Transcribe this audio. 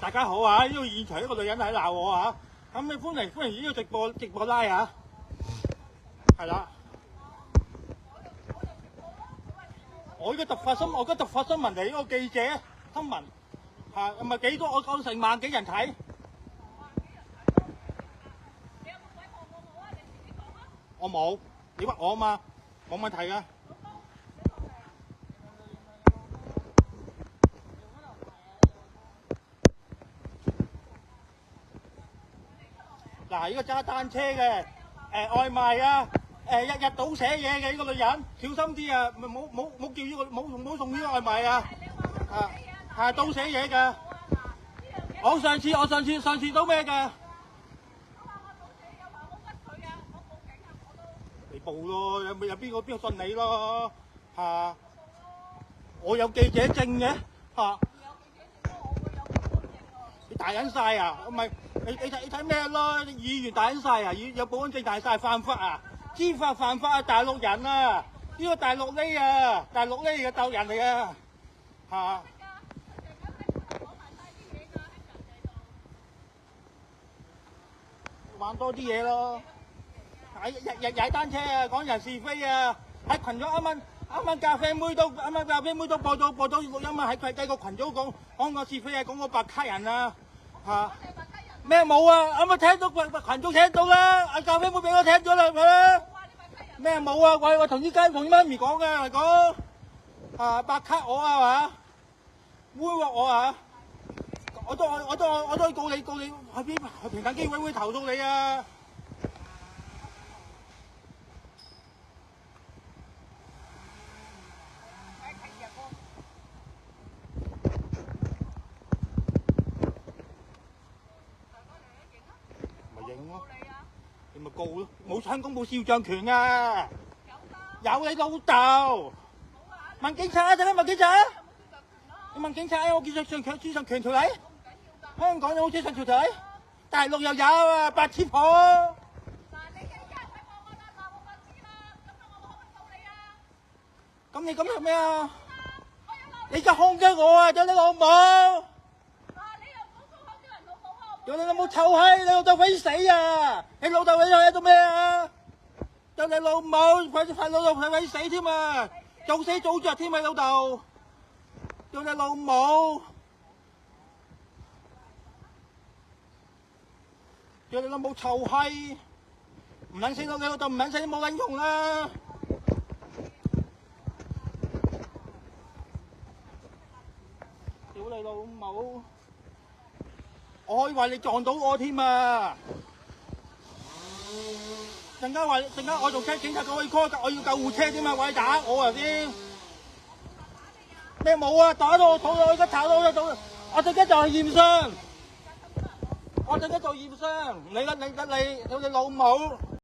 大家好啊！呢個現場一個女人喺鬧我啊！咁你歡迎呢個直播拉啊！係啦，我而家突發新聞嚟，呢個記者新聞嚇，唔係幾多？我成萬幾人睇。我冇，你屈我啊嘛，冇問題噶。嗱，呢個揸單車嘅，外賣啊，日日倒寫嘢嘅呢個女人，小心啲啊！冇叫呢個冇送呢個外賣啊！係倒寫嘢㗎。我上次倒咩㗎？你報咯，有邊個信你咯？嚇！我有記者證嘅嚇。你大緊晒啊？唔係你睇咩咯？議員大緊晒啊！有保安證大晒犯法啊！知法犯法啊！大陸人啊！呢個大陸呢啊！大陸呢嘅鬥人嚟啊！嚇！玩多啲嘢咯！日踩單車啊，講人是非啊！喺群組啱啱咖啡妹都播咗錄音啊！喺個群組講個是非啊，講個白卡人啊！嚇咩冇啊？啱啱聽到群組聽到啦！阿咖啡妹俾我聽咗啦，係咪啦？咩冇啊？我同啲媽咪講嘅講白卡我啊嘛，污鑊我啊！我都告你去平等機會投訴你啊！咪影咯，你咪告咯，冇香港冇肖像權啊！有你老豆！問警察啊！陣間問警察啊！你問警察啊！我叫肖像權條例，香港有冇肖像權條例？大陸又有啊！白痴婆！咁你咁做咩啊？你就控擊我啊！屌你老母！屌你老母臭閪！你老豆鬼死啊！你老豆喺做咩啊？屌你老母！快老豆鬼死添啊！早死早着添啊！老豆！屌你老母！屌你老母臭閪！唔撚死到你老豆唔撚死都冇撚用啦！屌你老母！我可以話你撞到我添啊！陣間我仲聽警察講我要 call， 我要救護車添啊！話你打我啊先！咩冇啊？打到我肚，我而家炒到我肚，我陣間就係驗傷，我陣間就驗傷，唔理得你，屌你老母！